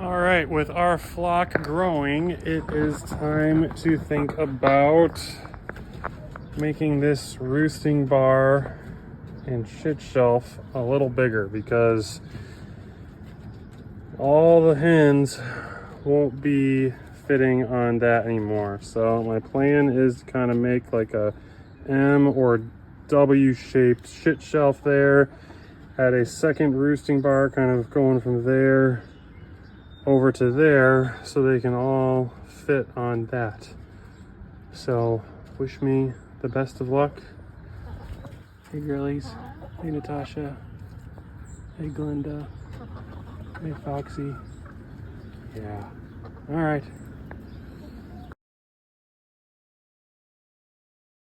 All right, with our flock growing, it is time to think about making this roosting bar and shit shelf a little bigger because all the hens won't be fitting on that anymore. So my plan is to kind of make like a M or W shaped shit shelf there, add a second roosting bar kind of going from there over to there so they can all fit on that. So wish me the best of luck. Hey girlies, hey Natasha, hey Glenda, hey Foxy. Yeah, all right.